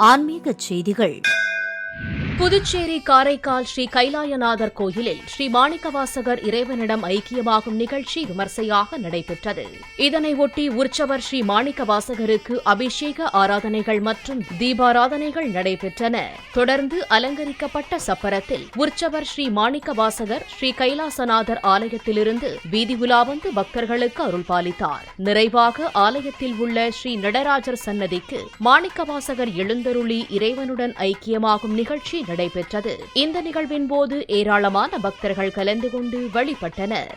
ஆன்மீகச் செய்திகள். புதுச்சேரி காரைக்கால் ஸ்ரீ கைலாயநாதர் கோயிலில் ஸ்ரீ மாணிக்கவாசகர் இறைவனிடம் ஐக்கியமாகும் நிகழ்ச்சி விமர்சையாக நடைபெற்றது. இதனையொட்டி உற்சவர் ஸ்ரீ மாணிக்கவாசகருக்கு அபிஷேக ஆராதனைகள் மற்றும் தீபாராதனைகள் நடைபெற்றன. தொடர்ந்து அலங்கரிக்கப்பட்ட சப்பரத்தில் உற்சவர் ஸ்ரீ மாணிக்கவாசகர் ஸ்ரீ கைலாசநாதர் ஆலயத்திலிருந்து வீதி உலா வந்து பக்தர்களுக்கு அருள் பாலித்தார். நிறைவாக ஆலயத்தில் உள்ள ஸ்ரீ நடராஜர் சன்னதிக்கு மாணிக்கவாசகர் எழுந்தருளி இறைவனுடன் ஐக்கியமாகும் நிகழ்ச்சி நடைபெற்றது. இந்த நிகழ்வின் போது ஏராளமான பக்தர்கள் கலந்து கொண்டு வழிபட்டனர்.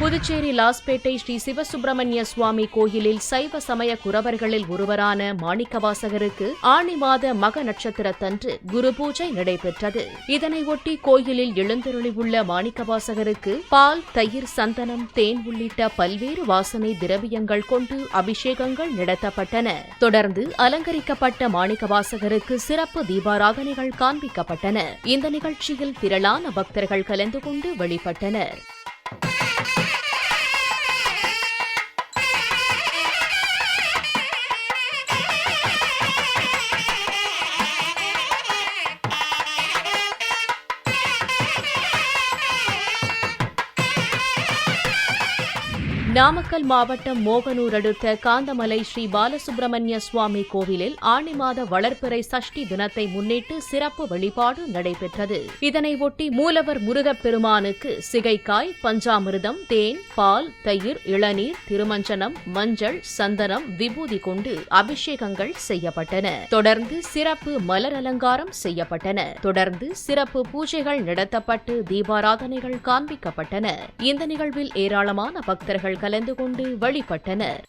புதுச்சேரி லாஸ்பேட்டை ஸ்ரீ சிவசுப்பிரமணிய சுவாமி கோயிலில் சைவ சமய குரவர்களில் ஒருவரான மாணிக்கவாசகருக்கு ஆனி மாத மக நட்சத்திரத்தன்று குரு பூஜை நடைபெற்றது. இதனையொட்டி கோயிலில் எழுந்தருளியுள்ள மாணிக்கவாசகருக்கு பால், தயிர், சந்தனம், தேன் உள்ளிட்ட பல்வேறு வாசனை திரவியங்கள் கொண்டு அபிஷேகங்கள் நடத்தப்பட்டன. தொடர்ந்து அலங்கரிக்கப்பட்ட மாணிக்கவாசகருக்கு சிறப்பு தீபாராதனைகள் காண்பிக்கப்பட்டன. இந்த நிகழ்ச்சியில் திரளான பக்தர்கள் கலந்து கொண்டு வழிபட்டனர். நாமக்கல் மாவட்டம் மோகனூர் அடுத்த காந்தமலை ஸ்ரீ பாலசுப்பிரமணிய சுவாமி கோவிலில் ஆனி மாத வளர்பிறை சஷ்டி தினத்தை முன்னிட்டு சிறப்பு வழிபாடு நடைபெற்றது. இதனையொட்டி மூலவர் முருகப்பெருமானுக்கு சிகைக்காய், பஞ்சாமிர்தம், தேன், பால், தயிர், இளநீர், திருமஞ்சனம், மஞ்சள், சந்தனம், விபூதி கொண்டு அபிஷேகங்கள் செய்யப்பட்டன. தொடர்ந்து சிறப்பு மலர் அலங்காரம் செய்யப்பட்டன. தொடர்ந்து சிறப்பு பூஜைகள் நடத்தப்பட்டு தீபாராதனைகள் காண்பிக்கப்பட்டன. இந்த நிகழ்வில் ஏராளமான பக்தர்கள் கலந்து கொண்டு வழிபட்டனர்.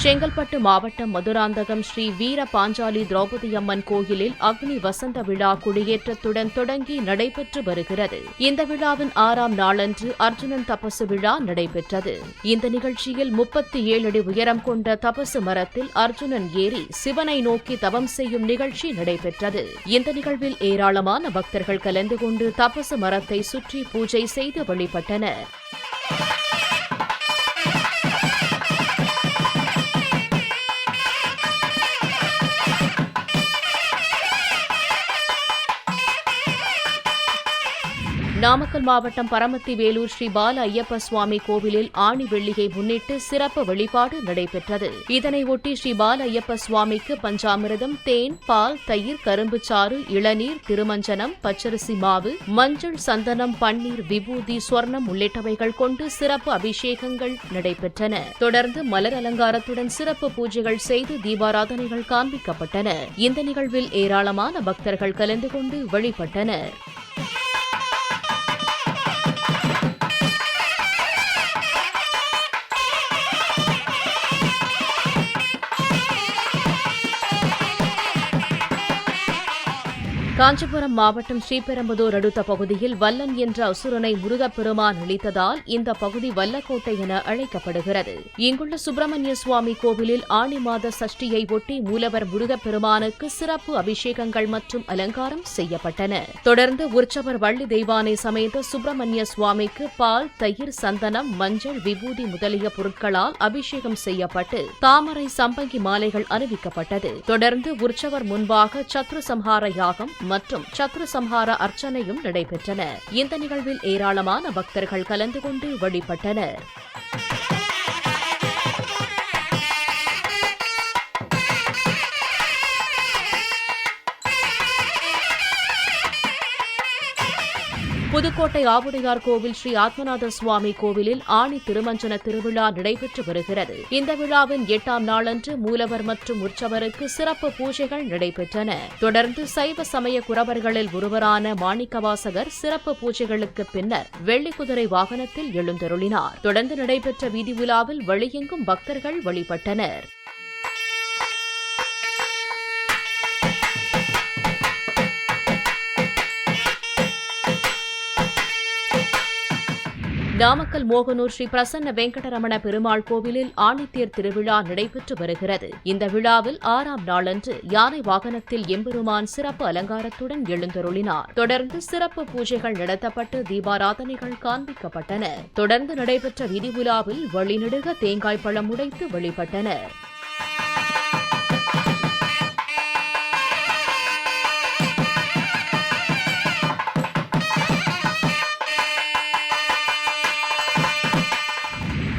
செங்கல்பட்டு மாவட்டம் மதுராந்தகம் ஸ்ரீ வீர பாஞ்சாலி திரௌபதி அம்மன் கோயிலில் அக்னி வசந்த விழா கொடியேற்றத்துடன் தொடங்கி நடைபெற்று வருகிறது. இந்த விழாவின் 6ஆம் நாளன்று அர்ஜுனன் தபசு விழா நடைபெற்றது. இந்த நிகழ்ச்சியில் 37 அடி உயரம் கொண்ட தபசு மரத்தில் அர்ஜுனன் ஏறி சிவனை நோக்கி தவம் செய்யும் நிகழ்ச்சி நடைபெற்றது. இந்த நிகழ்வில் ஏராளமான பக்தர்கள் கலந்து கொண்டு தபசு மரத்தை சுற்றி பூஜை செய்து வழிபட்டனர். நாமக்கல் மாவட்டம் பரமத்தி வேலூர் ஸ்ரீ பால ஐயப்ப சுவாமி கோவிலில் ஆணி வெள்ளியை முன்னிட்டு சிறப்பு வழிபாடு நடைபெற்றது. இதனையொட்டி ஸ்ரீ பால ஐயப்ப சுவாமிக்கு பஞ்சாமிர்தம், தேன், பால், தயிர், கரும்புச்சாறு, இளநீர், திருமஞ்சனம், பச்சரிசி மாவு, மஞ்சள், சந்தனம், பன்னீர், விபூதி, சொர்ணம் உள்ளிட்டவைகள் கொண்டு சிறப்பு அபிஷேகங்கள் நடைபெற்றன. தொடர்ந்து மலர் அலங்காரத்துடன் சிறப்பு பூஜைகள் செய்து தீபாராதனைகள் காண்பிக்கப்பட்டன. இந்த நிகழ்வில் ஏராளமான பக்தர்கள் கலந்து கொண்டு வழிபட்டனர். காஞ்சிபுரம் மாவட்டம் ஸ்ரீபெரும்புதூர் அடுத்த பகுதியில் வல்லன் என்ற அசுரனை முருகப்பெருமான் அளித்ததால் இந்த பகுதி வல்லக்கோட்டை என அழைக்கப்படுகிறது. இங்குள்ள சுப்பிரமணிய சுவாமி கோவிலில் ஆனி மாத சஷ்டியை ஒட்டி மூலவர் முருகப்பெருமானுக்கு சிறப்பு அபிஷேகங்கள் மற்றும் அலங்காரம் செய்யப்பட்டன. தொடர்ந்து உற்சவர் வள்ளி தெய்வானை சமேத சுப்பிரமணிய சுவாமிக்கு பால், தயிர், சந்தனம், மஞ்சள், விபூதி முதலிய பொருட்களால் அபிஷேகம் செய்யப்பட்டு தாமரை, சம்பங்கி மாலைகள் அணிவிக்கப்பட்டது. தொடர்ந்து உற்சவர் முன்பாக சத்ரு சம்ஹார யாகம் மற்றும் சத்ரு சம்ஹார அர்ச்சனையும் நடைபெற்றன. இந்த நிகழ்வில் ஏராளமான பக்தர்கள் கலந்து கொண்டு வழிபட்டனர். புதுக்கோட்டை ஆவுடையார் கோவில் ஸ்ரீ ஆத்மநாத சுவாமி கோவிலில் ஆணி திருமஞ்சன திருவிழா நடைபெற்று வருகிறது. இந்த விழாவின் 8ஆம் நாளன்று மூலவர் மற்றும் உற்சவருக்கு சிறப்பு பூஜைகள் நடைபெற்றன. தொடர்ந்து சைவ சமய குரவர்களில் ஒருவரான மாணிக்கவாசகர் சிறப்பு பூஜைகளுக்கு பின்னர் வெள்ளி குதிரை வாகனத்தில் எழுந்தருளினார். தொடர்ந்து நடைபெற்ற வீதி உலாவில் வெளியெங்கும் பக்தர்கள் வழிபட்டனர். நாமக்கல் மோகனூர் ஸ்ரீ பிரசன்ன வெங்கடரமண பெருமாள் கோவிலில் ஆணித்தேர் திருவிழா நடைபெற்று வருகிறது. இந்த விழாவில் 6ஆம் நாளன்று யானை வாகனத்தில் எம்பெருமான் சிறப்பு அலங்காரத்துடன் எழுந்தருளினார். தொடர்ந்து சிறப்பு பூஜைகள் நடத்தப்பட்டு தீபாராதனைகள் காண்பிக்கப்பட்டன. தொடர்ந்து நடைபெற்ற வீதி உலாவில் வழிநெடுக தேங்காய் பழம் உடைத்து வழிபட்டனர்.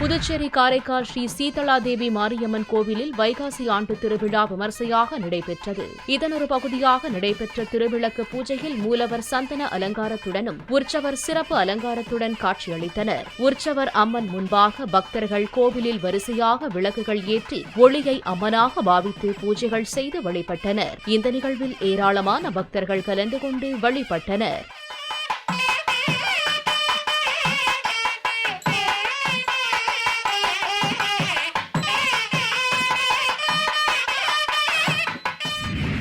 புதுச்சேரி காரைக்கால் ஸ்ரீ சீதளாதேவி மாரியம்மன் கோவிலில் வைகாசி ஆண்டு திருவிழா விமர்சையாக நடைபெற்றது. இதன் ஒரு பகுதியாக நடைபெற்ற திருவிளக்கு பூஜையில் மூலவர் சந்தன அலங்காரத்துடனும் உற்சவர் சிறப்பு அலங்காரத்துடன் காட்சியளித்தனர். உற்சவர் அம்மன் முன்பாக பக்தர்கள் கோவிலில் வரிசையாக விளக்குகள் ஏற்றி ஒளியை அம்மனாக பாவித்து பூஜைகள் செய்து வழிபட்டனர். இந்த நிகழ்வில் ஏராளமான பக்தர்கள் கலந்து கொண்டு வழிபட்டனர்.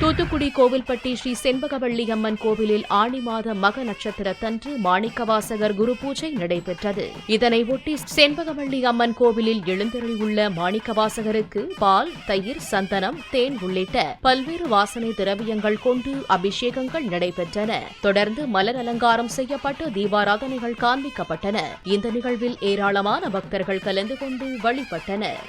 தூத்துக்குடி கோவில்பட்டி ஸ்ரீ செண்பகவல்லி அம்மன் கோவிலில் ஆனி மாத மக நட்சத்திரத்தன்று மாணிக்கவாசகர் குரு பூஜை நடைபெற்றது. இதனையொட்டி செண்பகவல்லி அம்மன் கோவிலில் எழுந்தருளியுள்ள மாணிக்கவாசகருக்கு பால், தயிர், சந்தனம், தேன் உள்ளிட்ட பல்வேறு வாசனை திரவியங்கள் கொண்டு அபிஷேகங்கள் நடைபெற்றன. தொடர்ந்து மலர் அலங்காரம் செய்யப்பட்டு தீபாராதனைகள் காண்பிக்கப்பட்டன. இந்த நிகழ்வில் ஏராளமான பக்தர்கள் கலந்து கொண்டு வழிபட்டனர்.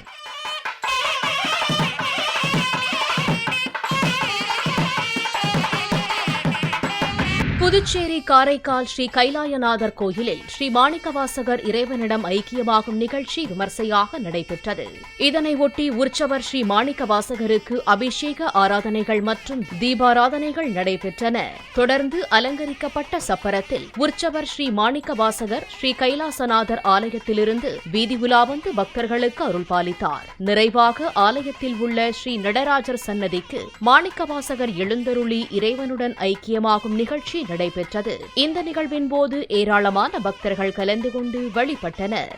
புதுச்சேரி காரைக்கால் ஸ்ரீ கைலாயநாதர் கோயிலில் ஸ்ரீ மாணிக்கவாசகர் இறைவனிடம் ஐக்கியமாகும் நிகழ்ச்சி விமர்சையாக நடைபெற்றது. இதனையொட்டி உற்சவர் ஸ்ரீ மாணிக்கவாசகருக்கு அபிஷேக ஆராதனைகள் மற்றும் தீபாராதனைகள் நடைபெற்றன. தொடர்ந்து அலங்கரிக்கப்பட்ட சப்பரத்தில் உற்சவர் ஸ்ரீ மாணிக்கவாசகர் ஸ்ரீ கைலாசநாதர் ஆலயத்திலிருந்து வீதி உலா வந்து பக்தர்களுக்கு அருள் பாலித்தார். நிறைவாக ஆலயத்தில் உள்ள ஸ்ரீ நடராஜர் சன்னதிக்கு மாணிக்கவாசகர் எழுந்தருளி இறைவனுடன் ஐக்கியமாகும் நிகழ்ச்சி நடைபெற்றது. இந்த நிகழ்வின் போது ஏராளமான பக்தர்கள் கலந்து கொண்டு வழிபட்டனர்.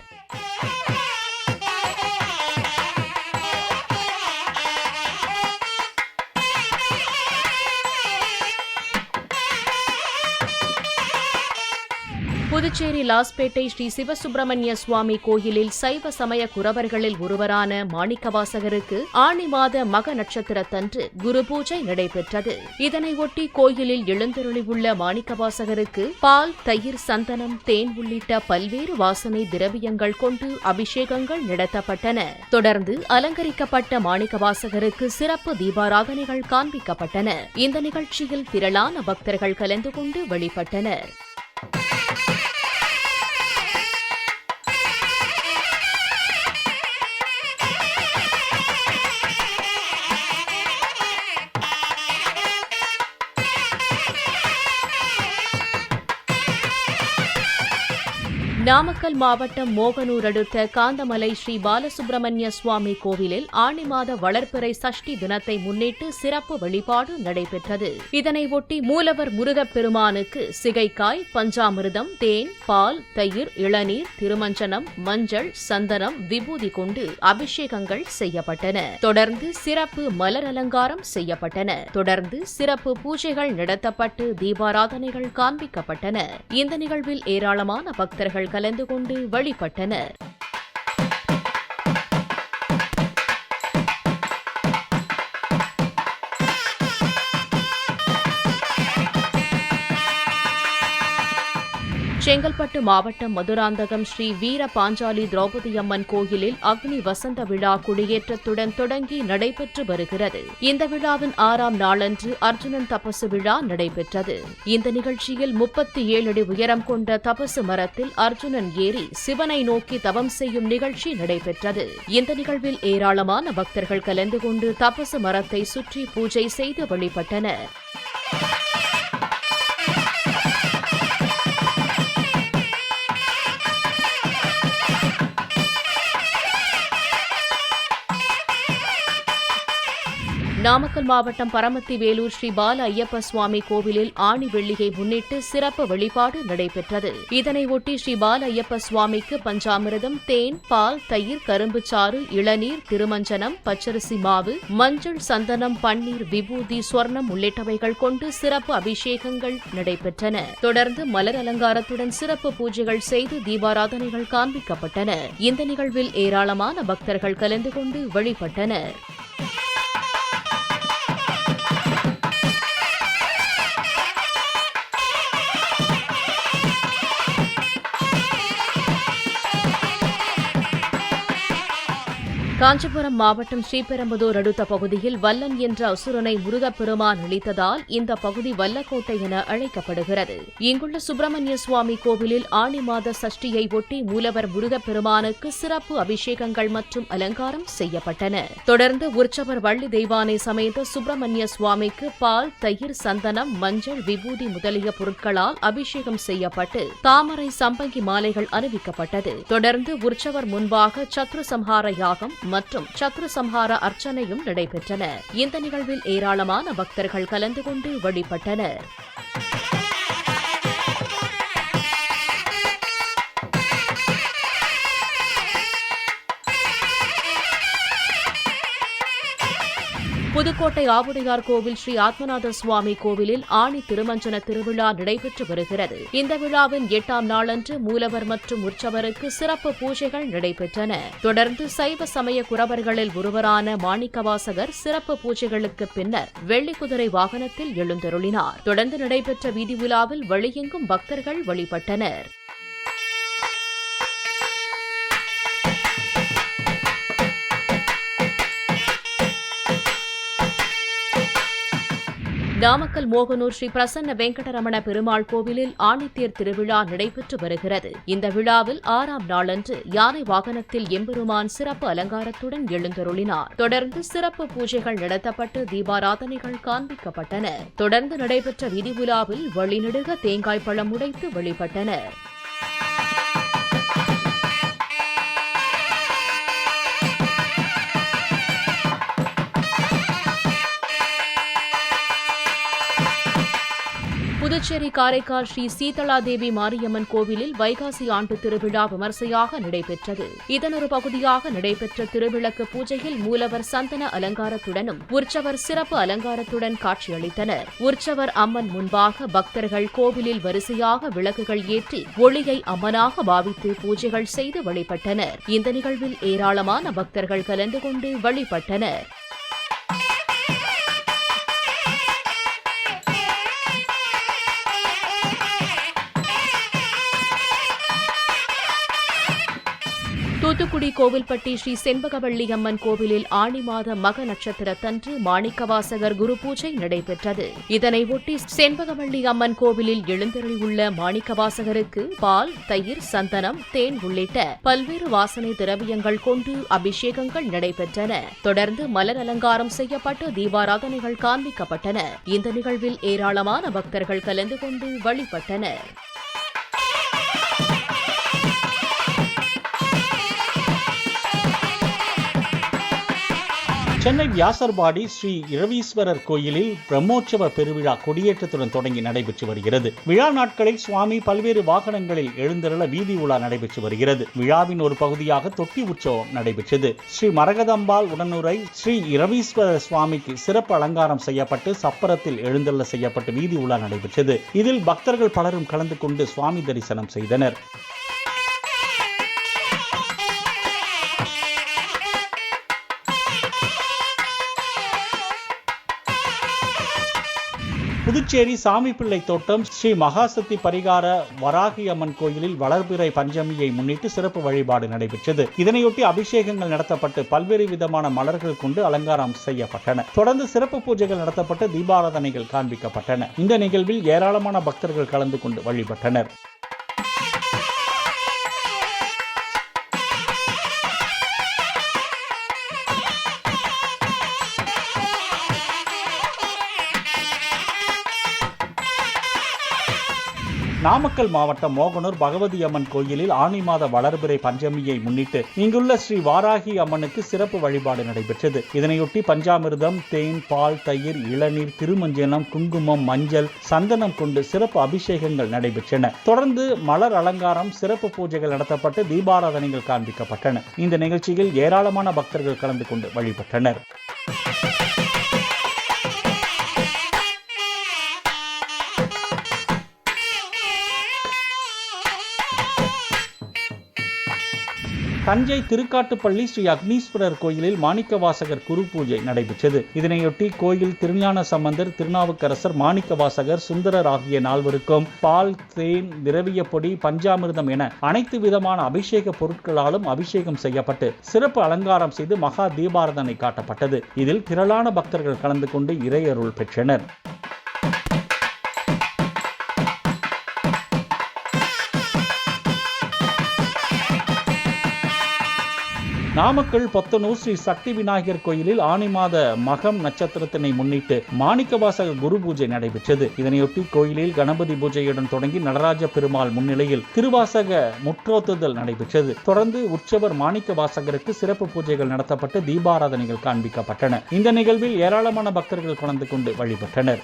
புதுச்சேரி லாஸ்பேட்டை ஸ்ரீ சிவசுப்பிரமணிய சுவாமி கோயிலில் சைவ சமய குரவர்களில் ஒருவரான மாணிக்கவாசகருக்கு ஆனி மாத மக நட்சத்திரத்தன்று குரு பூஜை நடைபெற்றது. இதனையொட்டி கோயிலில் எழுந்தருளியுள்ள மாணிக்கவாசகருக்கு பால், தயிர், சந்தனம், தேன் உள்ளிட்ட பல்வேறு வாசனை திரவியங்கள் கொண்டு அபிஷேகங்கள் நடத்தப்பட்டன. தொடர்ந்து அலங்கரிக்கப்பட்ட மாணிக்கவாசகருக்கு சிறப்பு தீபாராதனைகள் காண்பிக்கப்பட்டன. இந்த நிகழ்ச்சியில் திரளான பக்தர்கள் கலந்து கொண்டு வழிபட்டனர். நாமக்கல் மாவட்டம் மோகனூர் அடுத்த காந்தமலை ஸ்ரீ பாலசுப்பிரமணிய சுவாமி கோவிலில் ஆனி மாத வளர்பிறை சஷ்டி தினத்தை முன்னிட்டு சிறப்பு வழிபாடு நடைபெற்றது. இதனையொட்டி மூலவர் முருகப்பெருமானுக்கு சிகைக்காய், பஞ்சாமிர்தம், தேன், பால், தயிர், இளநீர், திருமஞ்சனம், மஞ்சள், சந்தனம், விபூதி கொண்டு அபிஷேகங்கள் செய்யப்பட்டன. தொடர்ந்து சிறப்பு மலர் அலங்காரம் செய்யப்பட்டன. தொடர்ந்து சிறப்பு பூஜைகள் நடத்தப்பட்டு தீபாராதனைகள் காண்பிக்கப்பட்டன. இந்த நிகழ்வில் ஏராளமான பக்தர்கள் கலந்து கொண்டு வழிபட்டனர். செங்கல்பட்டு மாவட்டம் மதுராந்தகம் ஸ்ரீ வீர பாஞ்சாலி திரௌபதி அம்மன் கோயிலில் அக்னி வசந்த விழா கொடியேற்றத்துடன் தொடங்கி நடைபெற்று வருகிறது. இந்த விழாவின் 6ஆம் நாளன்று அர்ஜுனன் தபசு விழா நடைபெற்றது. இந்த நிகழ்ச்சியில் 37 அடி உயரம் கொண்ட தபசு மரத்தில் அர்ஜுனன் ஏறி சிவனை நோக்கி தவம் செய்யும் நிகழ்ச்சி நடைபெற்றது. இந்த நிகழ்வில் ஏராளமான பக்தர்கள் கலந்து கொண்டு தபசு மரத்தை சுற்றி பூஜை செய்து வழிபட்டனர். நாமக்கல் மாவட்டம் பரமத்தி வேலூர் ஸ்ரீ பால ஐயப்ப சுவாமி கோவிலில் ஆணி வெள்ளியை முன்னிட்டு சிறப்பு வழிபாடு நடைபெற்றது. இதனையொட்டி ஸ்ரீ பால ஐயப்ப சுவாமிக்கு பஞ்சாமிர்தம், தேன், பால், தயிர், கரும்புச்சாறு, இளநீர், திருமஞ்சனம், பச்சரிசி மாவு, மஞ்சள், சந்தனம், பன்னீர், விபூதி, சொர்ணம் உள்ளிட்டவைகள் கொண்டு சிறப்பு அபிஷேகங்கள் நடைபெற்றன. தொடர்ந்து மலர் அலங்காரத்துடன் சிறப்பு பூஜைகள் செய்து தீபாராதனைகள் காண்பிக்கப்பட்டன. இந்த நிகழ்வில் ஏராளமான பக்தர்கள் கலந்து கொண்டு வழிபட்டனர். காஞ்சிபுரம் மாவட்டம் ஸ்ரீபெரும்புதூர் அடுத்த பகுதியில் வல்லன் என்ற அசுரனை முருகப்பெருமான் அளித்ததால் இந்த பகுதி வல்லக்கோட்டை என அழைக்கப்படுகிறது. இங்குள்ள சுப்பிரமணிய சுவாமி கோவிலில் ஆனி மாத சஷ்டியை ஒட்டி மூலவர் முருகப்பெருமானுக்கு சிறப்பு அபிஷேகங்கள் மற்றும் அலங்காரம் செய்யப்பட்டன. தொடர்ந்து உற்சவர் வள்ளி தெய்வானை சமேத சுப்பிரமணிய சுவாமிக்கு பால், தயிர், சந்தனம், மஞ்சள், விபூதி முதலிய பொருட்களால் அபிஷேகம் செய்யப்பட்டு தாமரை, சம்பங்கி மாலைகள் அணிவிக்கப்பட்டது. தொடர்ந்து உற்சவர் முன்பாக சத்ரு சம்ஹார யாகம் மற்றும் சத்ரு சம்ஹார அர்ச்சனையும் நடைபெற்றன. இந்த நிகழ்வில் ஏராளமான பக்தர்கள் கலந்து கொண்டு வழிபட்டனர். புதுக்கோட்டை ஆவுடையார் கோவில் ஸ்ரீ ஆத்மநாத சுவாமி கோவிலில் ஆணி திருமஞ்சன திருவிழா நடைபெற்று வருகிறது. இந்த விழாவின் 8ஆம் நாளன்று மூலவர் மற்றும் உற்சவருக்கு சிறப்பு பூஜைகள் நடைபெற்றன. தொடர்ந்து சைவ சமய குரவர்களில் ஒருவரான மாணிக்கவாசகர் சிறப்பு பூஜைகளுக்கு பின்னர் வெள்ளி குதிரை வாகனத்தில் எழுந்தருளினார். தொடர்ந்து நடைபெற்ற வீதி உலாவில் வழியெங்கும் பக்தர்கள் வழிபட்டனர். நாமக்கல் மோகனூர் ஸ்ரீ பிரசன்ன வெங்கடரமண பெருமாள் கோவிலில் ஆணித்தேர் திருவிழா நடைபெற்று வருகிறது. இந்த விழாவில் 6ஆம் நாளன்று யானை வாகனத்தில் எம்பெருமான் சிறப்பு அலங்காரத்துடன் எழுந்தருளினார். தொடர்ந்து சிறப்பு பூஜைகள் நடத்தப்பட்டு தீபாராதனைகள் காண்பிக்கப்பட்டன. தொடர்ந்து நடைபெற்ற வீதி உலாவில் வழிநெடுக தேங்காய் பழம் உடைத்து வழிபட்டனர். புதுச்சேரி காரைக்கால் ஸ்ரீ சீதளாதேவி மாரியம்மன் கோவிலில் வைகாசி ஆண்டு திருவிழா விமர்சையாக நடைபெற்றது. இதன் ஒரு பகுதியாக நடைபெற்ற திருவிளக்கு பூஜையில் மூலவர் சந்தன அலங்காரத்துடனும் உற்சவர் சிறப்பு அலங்காரத்துடன் காட்சியளித்தனர். உற்சவர் அம்மன் முன்பாக பக்தர்கள் கோவிலில் வரிசையாக விளக்குகள் ஏற்றி ஒளியை அம்மனாக பாவித்து பூஜைகள் செய்து வழிபட்டனர். இந்த நிகழ்வில் ஏராளமான பக்தர்கள் கலந்து கொண்டு வழிபட்டனர். தூத்துக்குடி கோவில்பட்டி ஸ்ரீ செண்பகவள்ளி அம்மன் கோவிலில் ஆணி மாத மக நட்சத்திரத்தன்று மாணிக்கவாசகர் குரு பூஜை நடைபெற்றது. இதனையொட்டி செண்பகவள்ளி அம்மன் கோவிலில் எழுந்தருளியுள்ள மாணிக்கவாசகருக்கு பால், தயிர், சந்தனம், தேன் உள்ளிட்ட பல்வேறு வாசனை திரவியங்கள் கொண்டு அபிஷேகங்கள் நடைபெற்றன. தொடர்ந்து மலர் அலங்காரம் செய்யப்பட்டு தீபாராதனைகள் காண்பிக்கப்பட்டன. இந்த நிகழ்வில் ஏராளமான பக்தர்கள் கலந்து கொண்டு வழிபட்டனர். சென்னை வியாசர்பாடி ஸ்ரீ இரவீஸ்வரர் கோயிலில் பிரம்மோற்சவ பெருவிழா கொடியேற்றத்துடன் தொடங்கி நடைபெற்று வருகிறது. விழா நாட்களில் சுவாமி பல்வேறு வாகனங்களில் எழுந்தருள வீதி உலா நடைபெற்று வருகிறது. விழாவின் ஒரு பகுதியாக தொட்டி உற்சவம் நடைபெற்றது. ஸ்ரீ மரகதம்பாள் உடனுரை ஸ்ரீ இரவீஸ்வரர் சுவாமிக்கு சிறப்பு அலங்காரம் செய்யப்பட்டு சப்பரத்தில் எழுந்தருள செய்யப்பட்டு வீதி உலா நடைபெற்றது. இதில் பக்தர்கள் பலரும் கலந்து கொண்டு சுவாமி தரிசனம் செய்தனர். புதுச்சேரி சாமிப்பிள்ளை தோட்டம் ஸ்ரீ மகாசக்தி பரிகார வராகி அம்மன் கோயிலில் வளர்பிறை பஞ்சமியை முன்னிட்டு சிறப்பு வழிபாடு நடைபெற்றது. இதனையொட்டி அபிஷேகங்கள் நடத்தப்பட்டு பல்வேறு விதமான மலர்கள் கொண்டு அலங்காரம் செய்யப்பட்டன. தொடர்ந்து சிறப்பு பூஜைகள் நடத்தப்பட்டு தீபாராதனைகள் காண்பிக்கப்பட்டன. இந்த நிகழ்வில் ஏராளமான பக்தர்கள் கலந்து கொண்டு வழிபட்டனர். நாமக்கல் மாவட்டம் மோகனூர் பகவதி அம்மன் கோயிலில் ஆனி மாத வளர்பிறை பஞ்சமியை முன்னிட்டு இங்குள்ள ஸ்ரீ வாராகி அம்மனுக்கு சிறப்பு வழிபாடு நடைபெற்றது. இதனையொட்டி பஞ்சாமிர்தம், தேன், பால், தயிர், இளநீர், திருமஞ்சனம், குங்குமம், மஞ்சள், சந்தனம் கொண்டு சிறப்பு அபிஷேகங்கள் நடைபெற்றன. தொடர்ந்து மலர் அலங்காரம், சிறப்பு பூஜைகள் நடத்தப்பட்டு தீபாராதனைகள் காண்பிக்கப்பட்டன. இந்த நிகழ்ச்சியில் ஏராளமான பக்தர்கள் கலந்து கொண்டு வழிபட்டனர். தஞ்சை திருக்காட்டுப்பள்ளி ஸ்ரீ அக்னீஸ்வரர் கோயிலில் மாணிக்கவாசகர் குரு பூஜை நடைபெற்றது. இதனையொட்டி கோயில் திருஞான சம்பந்தர், திருநாவுக்கரசர், மாணிக்கவாசகர், சுந்தரர் ஆகிய நால்வருக்கும் பால், தேன், திரவிய பொடி, பஞ்சாமிர்தம் என அனைத்து விதமான அபிஷேக பொருட்களாலும் அபிஷேகம் செய்யப்பட்டு சிறப்பு அலங்காரம் செய்து மகா தீபாராதனை காட்டப்பட்டது. இதில் திரளான பக்தர்கள் கலந்து கொண்டு இறையருள் பெற்றனர். நாமக்கல் பொத்தனூர் ஸ்ரீ சக்தி விநாயகர் கோயிலில் ஆனி மாத மகம் நட்சத்திரத்தினை முன்னிட்டு மாணிக்கவாசகர் குரு பூஜை நடைபெற்றது. இதனையொட்டி கோயிலில் கணபதி பூஜையுடன் தொடங்கி நடராஜ பெருமாள் முன்னிலையில் திருவாசக முற்றோத்துதல் நடைபெற்றது. தொடர்ந்து உற்சவர் மாணிக்கவாசகருக்கு சிறப்பு பூஜைகள் நடத்தப்பட்டு தீபாராதனைகள் காண்பிக்கப்பட்டன. இந்த நிகழ்வில் ஏராளமான பக்தர்கள் கலந்து கொண்டு வழிபட்டனர்.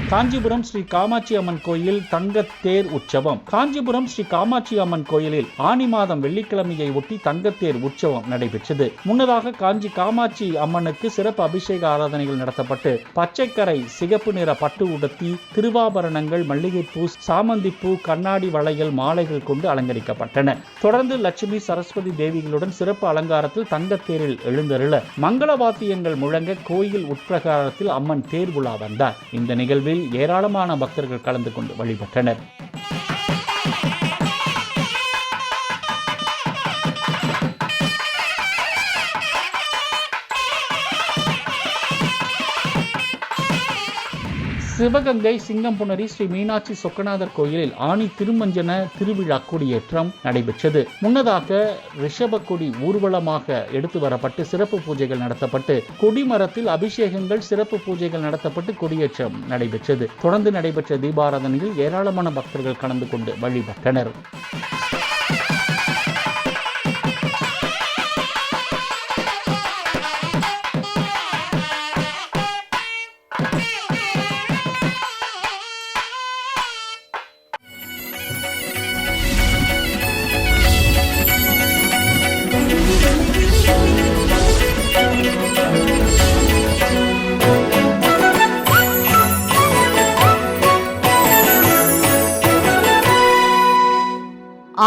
காஞ்சிபுரம் ஸ்ரீ காமாட்சி அம்மன் கோயில் தங்கத்தேர் உற்சவம். காஞ்சிபுரம் ஸ்ரீ காமாட்சி அம்மன் கோயிலில் ஆனி மாதம் வெள்ளிக்கிழமையை ஒட்டி தங்கத்தேர் உற்சவம் நடைபெற்றது. முன்னதாக காஞ்சி காமாட்சி அம்மனுக்கு சிறப்பு அபிஷேக ஆராதனைகள் நடத்தப்பட்டு பச்சைக்கரை சிகப்பு நிற பட்டு உடுத்தி திருவாபரணங்கள், மல்லிகைப்பூ, சாமந்திப்பூ, கண்ணாடி வளையல், மாலைகள் கொண்டு அலங்கரிக்கப்பட்டன. தொடர்ந்து லட்சுமி, சரஸ்வதி தேவிகளுடன் சிறப்பு அலங்காரத்தில் தங்கத்தேரில் எழுந்தருள மங்கள வாத்தியங்கள் முழங்க கோயில் உட்பிரகாரத்தில் அம்மன் தேர் உலா வந்தார். இந்த நிகழ்வில் ஏராளமான பக்தர்கள் கலந்து கொண்டு வழிபட்டனர். சிவகங்கை சிங்கம்புணரி ஸ்ரீ மீனாட்சி சொக்கநாதர் கோயிலில் ஆனி திருமஞ்சன திருவிழா கொடியேற்றம் நடைபெற்றது. முன்னதாக ரிஷப கொடி ஊர்வலமாக எடுத்து வரப்பட்டு சிறப்பு பூஜைகள் நடத்தப்பட்டு கொடிமரத்தில் அபிஷேகங்கள், சிறப்பு பூஜைகள் நடத்தப்பட்டு கொடியேற்றம் நடைபெற்றது. தொடர்ந்து நடைபெற்ற தீபாராதனையில் ஏராளமான பக்தர்கள் கலந்து கொண்டு வழிபட்டனர்.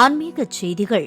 ஆன்மீக செய்திகள்.